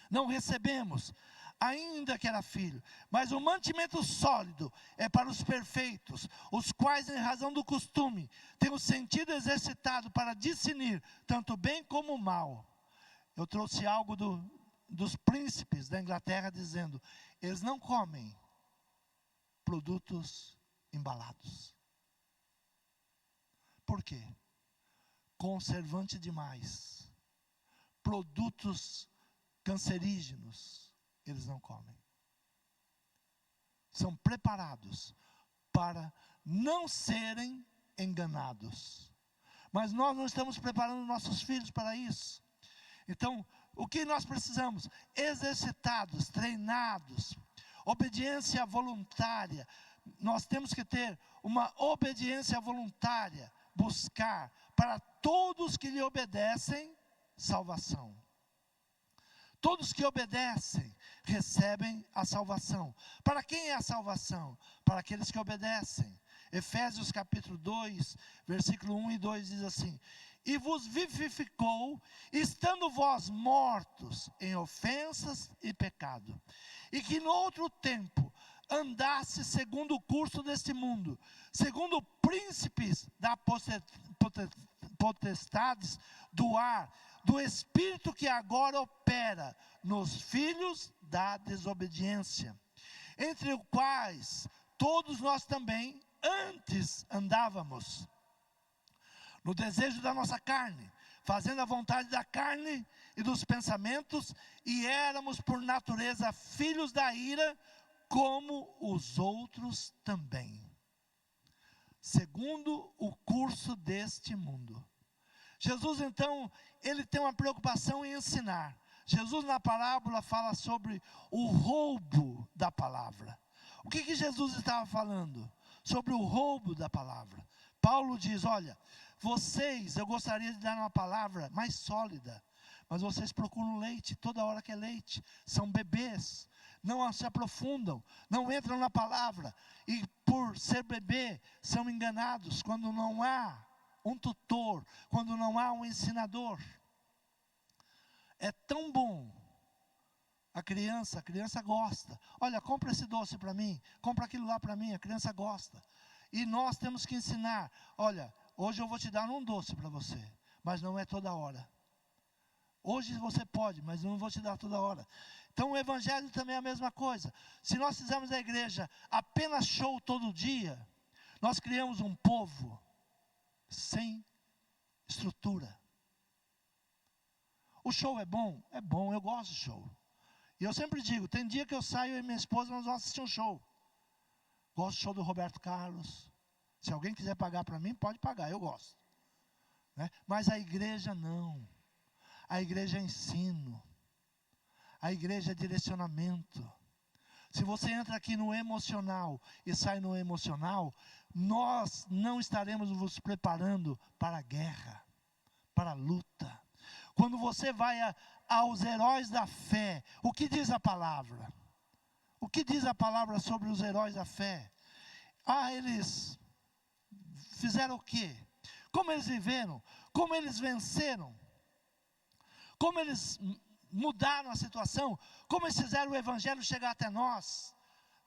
Não recebemos, ainda que era filho, mas o mantimento sólido é para os perfeitos, os quais, em razão do costume, têm o sentido exercitado para discernir tanto o bem como o mal. Eu trouxe algo dos príncipes da Inglaterra dizendo, eles não comem produtos embalados. Por quê? Conservante demais. Produtos cancerígenos, eles não comem. São preparados para não serem enganados. Mas nós não estamos preparando nossos filhos para isso. Então, o que nós precisamos? Exercitados, treinados, obediência voluntária. Nós temos que ter uma obediência voluntária, buscar para todos que lhe obedecem salvação. Todos que obedecem recebem a salvação. Para quem é a salvação? Para aqueles que obedecem. Efésios capítulo 2, versículo 1 e 2 diz assim: e vos vivificou, estando vós mortos em ofensas e pecado, e que no outro tempo andasse segundo o curso deste mundo, segundo príncipes da potestades do ar, do espírito que agora opera nos filhos da desobediência, entre os quais todos nós também antes andávamos, no desejo da nossa carne, fazendo a vontade da carne e dos pensamentos, e éramos por natureza filhos da ira, como os outros também, segundo o curso deste mundo. Jesus então, ele tem uma preocupação em ensinar. Jesus na parábola fala sobre o roubo da palavra. O que Jesus estava falando? Sobre o roubo da palavra. Paulo diz, olha, vocês, eu gostaria de dar uma palavra mais sólida, mas vocês procuram leite, toda hora que é leite, são bebês, não se aprofundam, não entram na palavra, e por ser bebê, são enganados, quando não há um tutor, quando não há um ensinador. É tão bom, a criança gosta, olha, compra esse doce para mim, compra aquilo lá para mim, a criança gosta, e nós temos que ensinar, olha, hoje eu vou te dar um doce para você, mas não é toda hora. Hoje você pode, mas não vou te dar toda hora. Então o evangelho também é a mesma coisa. Se nós fizermos a igreja apenas show todo dia, nós criamos um povo sem estrutura. O show é bom, eu gosto de show. E eu sempre digo, tem dia que eu saio e minha esposa, nós vamos assistir um show. Gosto do show do Roberto Carlos. Se alguém quiser pagar para mim, pode pagar, eu gosto. Né? Mas a igreja não. A igreja é ensino. A igreja é direcionamento. Se você entra aqui no emocional e sai no emocional, nós não estaremos nos preparando para a guerra, para a luta. Quando você vai aos heróis da fé, o que diz a palavra? O que diz a palavra sobre os heróis da fé? Eles fizeram o quê? Como eles viveram? Como eles venceram? Como eles mudaram a situação? Como eles fizeram o evangelho chegar até nós?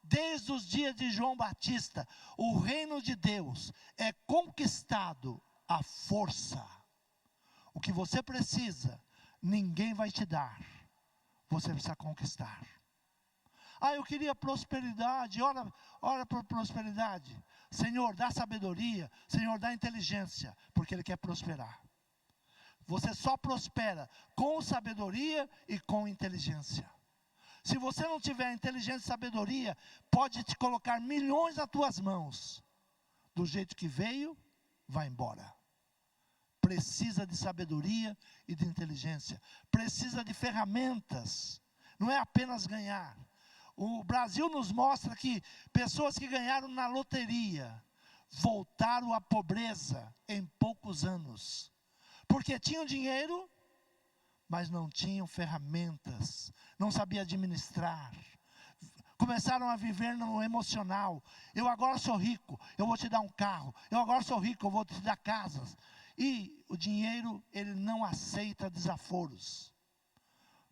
Desde os dias de João Batista, o reino de Deus é conquistado à força. O que você precisa, ninguém vai te dar. Você precisa conquistar. Eu queria prosperidade, ora por prosperidade. Senhor, dá sabedoria, Senhor, dá inteligência, porque Ele quer prosperar. Você só prospera com sabedoria e com inteligência. Se você não tiver inteligência e sabedoria, pode te colocar milhões nas tuas mãos. Do jeito que veio, vai embora. precisa de sabedoria e de inteligência, precisa de ferramentas, não é apenas ganhar. O Brasil nos mostra que pessoas que ganharam na loteria voltaram à pobreza em poucos anos, porque tinham dinheiro, mas não tinham ferramentas, não sabiam administrar, começaram a viver no emocional. Eu agora sou rico, eu vou te dar um carro. Eu agora sou rico, eu vou te dar casas. E o dinheiro, ele não aceita desaforos.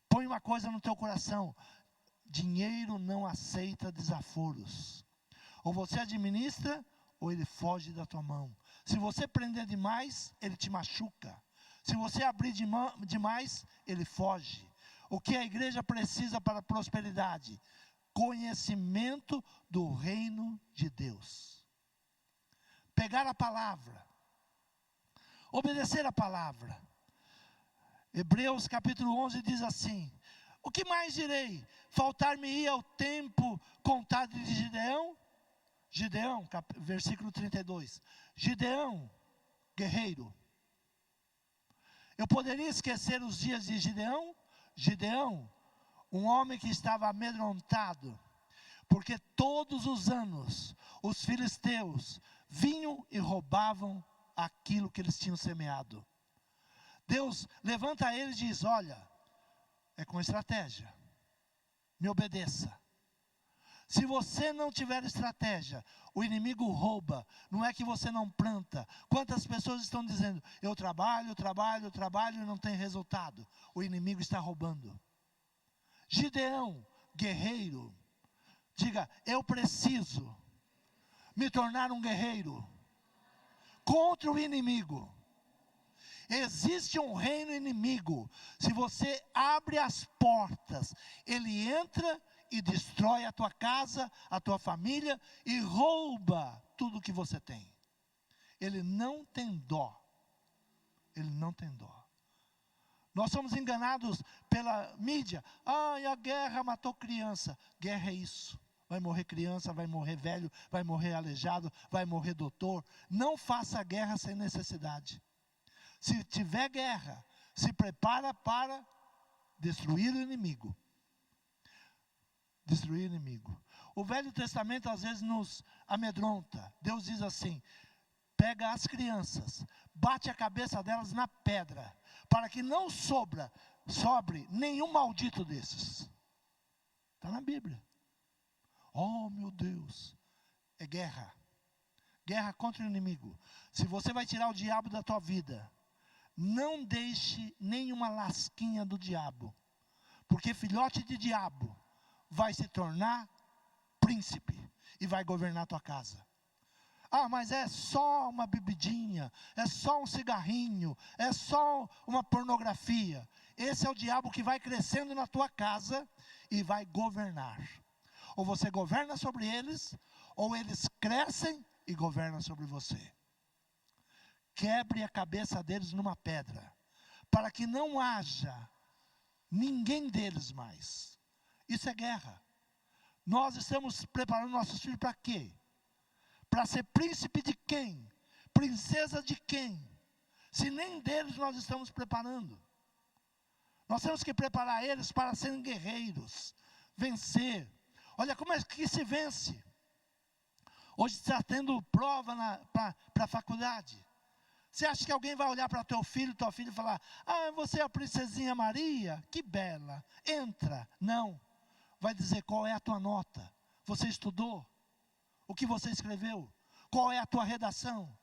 Põe uma coisa no teu coração: dinheiro não aceita desaforos. Ou você administra, ou ele foge da tua mão. Se você prender demais, ele te machuca. Se você abrir demais, ele foge. O que a igreja precisa para a prosperidade? Conhecimento do reino de Deus. Pegar a palavra. Obedecer a palavra. Hebreus capítulo 11 diz assim: o que mais direi? Faltar-me-ia o tempo contado de Gideão? Gideão, versículo 32. Gideão, guerreiro. Eu poderia esquecer os dias de Gideão? Gideão, um homem que estava amedrontado, porque todos os anos os filisteus vinham e roubavam aquilo que eles tinham semeado. Deus levanta ele e diz: olha, é com estratégia, me obedeça. Se você não tiver estratégia, o inimigo rouba. Não é que você não planta. Quantas pessoas estão dizendo: eu trabalho e não tem resultado? O inimigo está roubando. Gideão, guerreiro, diga: eu preciso me tornar um guerreiro contra o inimigo. Existe um reino inimigo. Se você abre as portas, ele entra e destrói a tua casa, a tua família, e rouba tudo que você tem. Ele não tem dó. Ele não tem dó. Nós somos enganados pela mídia. Ai, a guerra matou criança. Guerra é isso. Vai morrer criança, vai morrer velho, vai morrer aleijado, vai morrer doutor. Não faça guerra sem necessidade. Se tiver guerra, se prepara para destruir o inimigo. Destruir o inimigo. O Velho Testamento às vezes nos amedronta. Deus diz assim: pega as crianças, bate a cabeça delas na pedra, para que não sobre nenhum maldito desses. Está na Bíblia. Oh meu Deus, é guerra. Guerra contra o inimigo. Se você vai tirar o diabo da tua vida, não deixe nenhuma lasquinha do diabo, porque filhote de diabo vai se tornar príncipe e vai governar a tua casa. Ah, mas é só uma bebidinha, é só um cigarrinho, é só uma pornografia. Esse é o diabo que vai crescendo na tua casa e vai governar. Ou você governa sobre eles, ou eles crescem e governam sobre você. Quebre a cabeça deles numa pedra, para que não haja ninguém deles mais. Isso é guerra. Nós estamos preparando nossos filhos para quê? Para ser príncipe de quem? Princesa de quem? Se nem deles nós estamos preparando. Nós temos que preparar eles para serem guerreiros, vencer. Olha como é que se vence. Hoje está tendo prova para a faculdade. Você acha que alguém vai olhar para tua filha e falar: ah, você é a princesinha Maria? Que bela, entra. Não. Vai dizer: qual é a tua nota? Você estudou? O que você escreveu? Qual é a tua redação?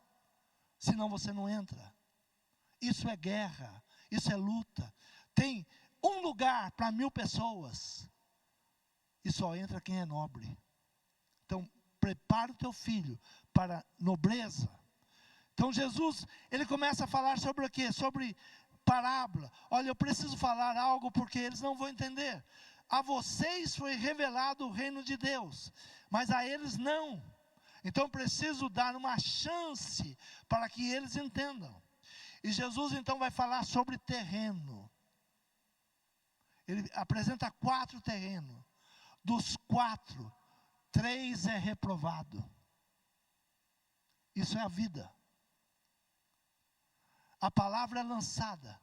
Senão você não entra. Isso é guerra, isso é luta. Tem um lugar para 1000 pessoas, e só entra quem é nobre. Então, prepara o teu filho para nobreza. Então Jesus, ele começa a falar sobre o quê? Sobre parábola. Olha, eu preciso falar algo porque eles não vão entender. A vocês foi revelado o reino de Deus, mas a eles não. Então preciso dar uma chance para que eles entendam. E Jesus então vai falar sobre terreno. Ele apresenta 4 terrenos. Dos 4, 3 é reprovado. Isso é a vida. a palavra é lançada.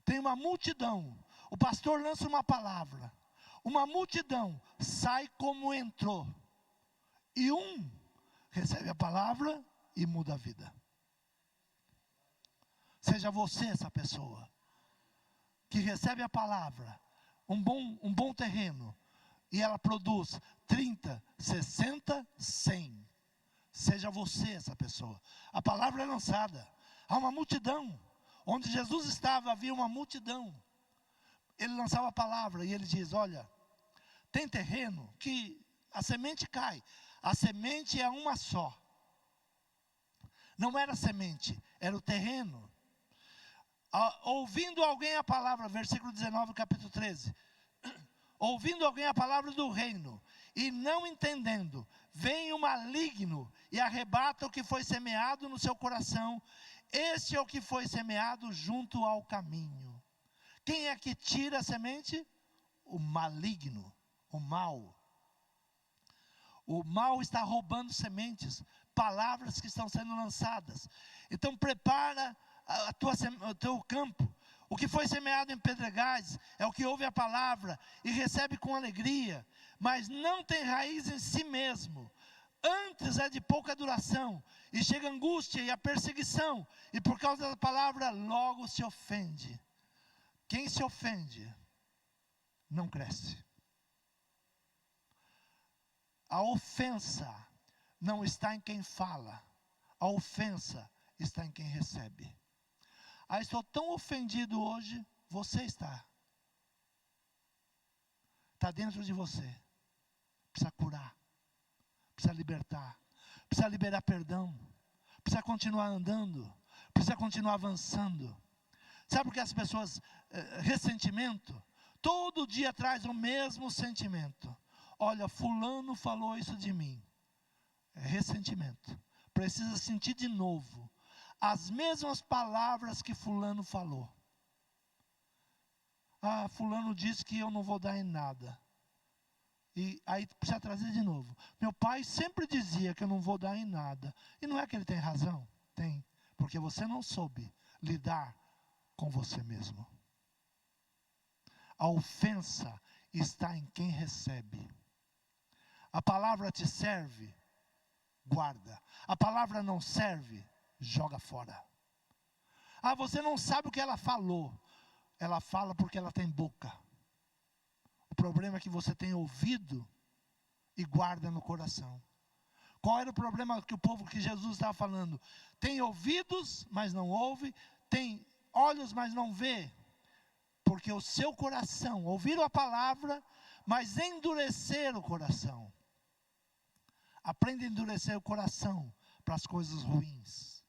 Tem uma multidão, o pastor lança uma palavra, uma multidão sai como entrou, e um recebe a palavra e muda a vida. Seja você essa pessoa, que recebe a palavra, um bom terreno, e ela produz 30, 60, 100. Seja você essa pessoa. A palavra é lançada, há uma multidão. Onde Jesus estava, havia uma multidão. Ele lançava a palavra e ele diz: olha, tem terreno que a semente cai. A semente é uma só. Não era a semente, era o terreno. Ouvindo alguém a palavra, versículo 19, capítulo 13. Ouvindo alguém a palavra do reino, e não entendendo, vem o maligno e arrebata o que foi semeado no seu coração. Este é o que foi semeado junto ao caminho. Quem é que tira a semente? O maligno, o mal. O mal está roubando sementes, palavras que estão sendo lançadas. Então prepara o teu campo. O que foi semeado em pedregais é o que ouve a palavra e recebe com alegria, mas não tem raiz em si mesmo. Antes é de pouca duração, e chega a angústia e a perseguição, e por causa da palavra logo se ofende. Quem se ofende não cresce. A ofensa não está em quem fala, a ofensa está em quem recebe. Estou tão ofendido hoje. Você está dentro de você. Precisa curar, precisa libertar, precisa liberar perdão, precisa continuar andando, precisa continuar avançando. Sabe por que as pessoas, ressentimento, todo dia traz o mesmo sentimento. Olha, fulano falou isso de mim. É ressentimento. Precisa sentir de novo as mesmas palavras que fulano falou. Fulano disse que eu não vou dar em nada. E aí precisa trazer de novo. Meu pai sempre dizia que eu não vou dar em nada. E não é que ele tem razão? Tem. Porque você não soube lidar com você mesmo. A ofensa está em quem recebe. A palavra te serve, guarda. A palavra não serve, joga fora. Você não sabe o que ela falou. Ela fala porque ela tem boca. O problema é que você tem ouvido e guarda no coração. Qual era o problema que o povo que Jesus estava falando? Tem ouvidos, mas não ouve. Tem olhos, mas não vê. Porque o seu coração, ouviram a palavra, mas endureceram o coração. Aprenda a endurecer o coração para as coisas ruins.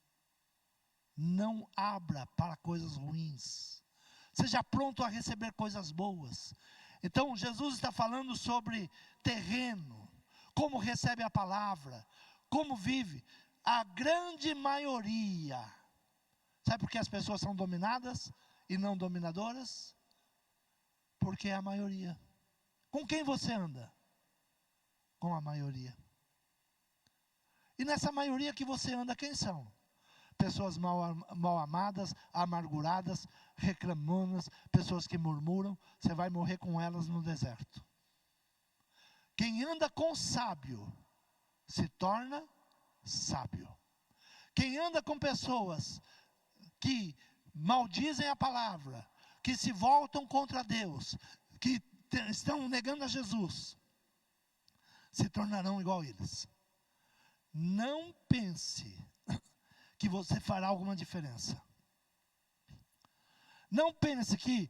Não abra para coisas ruins. Seja pronto a receber coisas boas. Então Jesus está falando sobre terreno, como recebe a palavra, como vive. A grande maioria, sabe por que as pessoas são dominadas e não dominadoras? Porque é a maioria. Com quem você anda? Com a maioria. E nessa maioria que você anda, quem são? Pessoas mal amadas, amarguradas, reclamonas, pessoas que murmuram. Você vai morrer com elas no deserto. Quem anda com sábio, se torna sábio. Quem anda com pessoas que maldizem a palavra, que se voltam contra Deus, que estão negando a Jesus, se tornarão igual a eles. Não pense que você fará alguma diferença. Não pense que,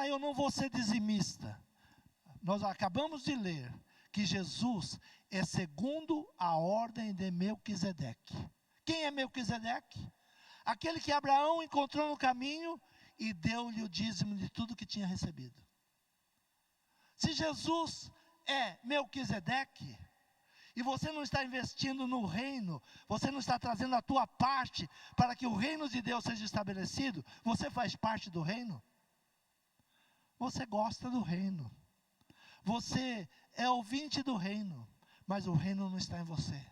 eu não vou ser dizimista. Nós acabamos de ler que Jesus é segundo a ordem de Melquisedeque. Quem é Melquisedeque? Aquele que Abraão encontrou no caminho e deu-lhe o dízimo de tudo que tinha recebido. Se Jesus é Melquisedeque, e você não está investindo no reino, você não está trazendo a tua parte para que o reino de Deus seja estabelecido, você faz parte do reino? Você gosta do reino. Você é ouvinte do reino, mas o reino não está em você.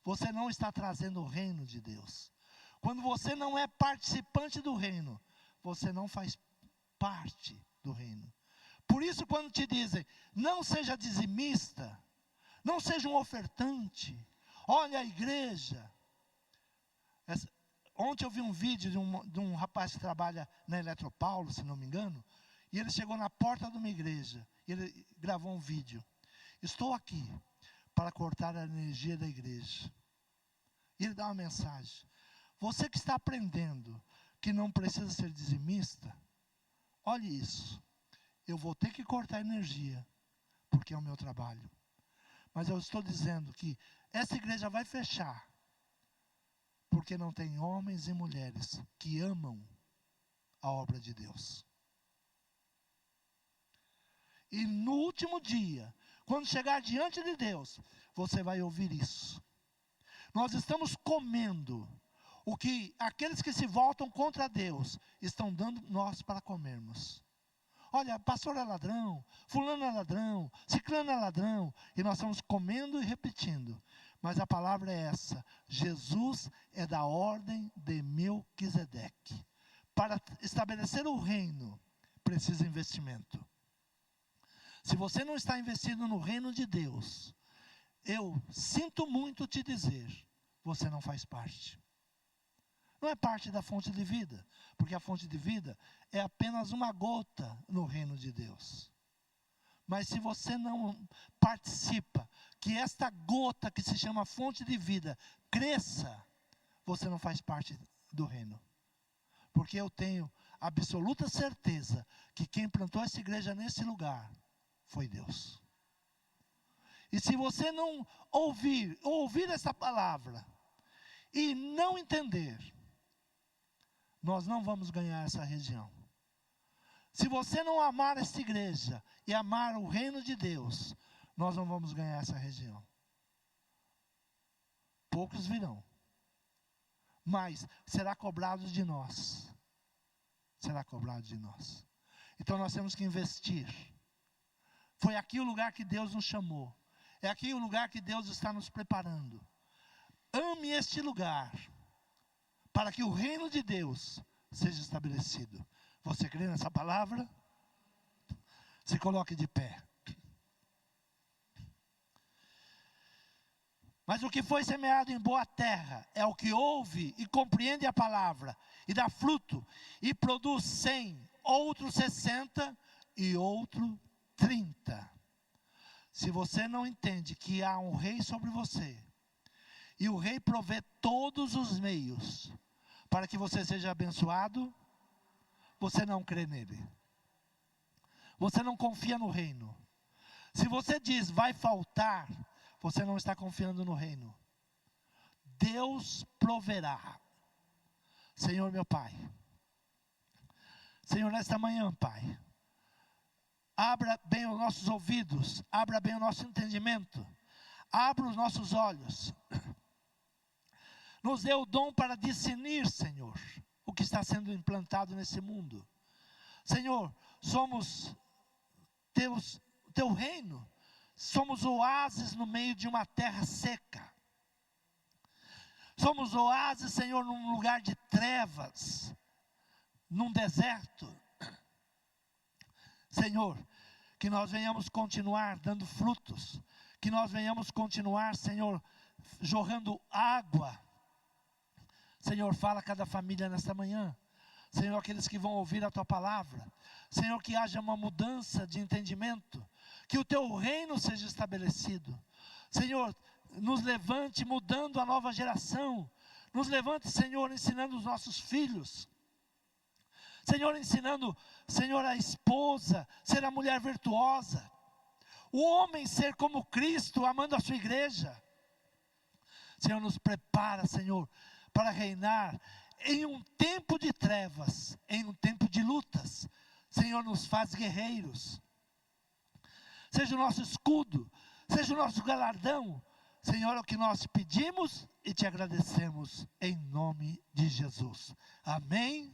Você não está trazendo o reino de Deus. Quando você não é participante do reino, você não faz parte do reino. Por isso, quando te dizem, não seja dizimista, não seja um ofertante, olha a igreja. Ontem eu vi um vídeo de um rapaz que trabalha na Eletropaulo, se não me engano, e ele chegou na porta de uma igreja, e ele gravou um vídeo. Estou aqui para cortar a energia da igreja. E ele dá uma mensagem. Você que está aprendendo que não precisa ser dizimista, olhe isso. Eu vou ter que cortar a energia, porque é o meu trabalho. Mas eu estou dizendo que essa igreja vai fechar, porque não tem homens e mulheres que amam a obra de Deus. E no último dia, quando chegar diante de Deus, você vai ouvir isso. Nós estamos comendo o que aqueles que se voltam contra Deus estão dando nós para comermos. Olha, pastor é ladrão, fulano é ladrão, ciclano é ladrão, e nós estamos comendo e repetindo. Mas a palavra é essa: Jesus é da ordem de Melquisedeque. Para estabelecer o reino, precisa investimento. Se você não está investindo no reino de Deus, eu sinto muito te dizer, você não faz parte. Não é parte da fonte de vida, porque a fonte de vida é apenas uma gota no reino de Deus. Mas se você não participa, que esta gota que se chama fonte de vida cresça, você não faz parte do reino. Porque eu tenho absoluta certeza que quem plantou essa igreja nesse lugar foi Deus. E se você não ouvir essa palavra e não entender, nós não vamos ganhar essa região. Se você não amar esta igreja e amar o reino de Deus, nós não vamos ganhar essa região. Poucos virão, mas será cobrado de nós. Será cobrado de nós. Então nós temos que investir. Foi aqui o lugar que Deus nos chamou. É aqui o lugar que Deus está nos preparando. Ame este lugar, para que o reino de Deus seja estabelecido. Você crê nessa palavra? Se coloque de pé. Mas o que foi semeado em boa terra é o que ouve e compreende a palavra, e dá fruto, e produz 100, outro 60 e outro 30. Se você não entende que há um rei sobre você, e o rei provê todos os meios para que você seja abençoado, você não crê nele. Você não confia no reino. Se você diz vai faltar, você não está confiando no reino. Deus proverá. Senhor meu Pai. Senhor, nesta manhã, Pai, abra bem os nossos ouvidos, abra bem o nosso entendimento, abra os nossos olhos. Nos dê o dom para discernir, Senhor, o que está sendo implantado nesse mundo. Senhor, somos teu reino, somos oásis no meio de uma terra seca. Somos oásis, Senhor, num lugar de trevas, num deserto. Senhor, que nós venhamos continuar dando frutos, que nós venhamos continuar, Senhor, jorrando água. Senhor, fala a cada família nesta manhã. Senhor, aqueles que vão ouvir a Tua palavra. Senhor, que haja uma mudança de entendimento. Que o Teu reino seja estabelecido. Senhor, nos levante mudando a nova geração. Nos levante, Senhor, ensinando os nossos filhos. Senhor, ensinando, Senhor, a esposa ser a mulher virtuosa. O homem ser como Cristo, amando a sua igreja. Senhor, nos prepara, Senhor, para reinar em um tempo de trevas, em um tempo de lutas. Senhor, nos faz guerreiros. Seja o nosso escudo, seja o nosso galardão. Senhor, é o que nós pedimos e te agradecemos em nome de Jesus. Amém.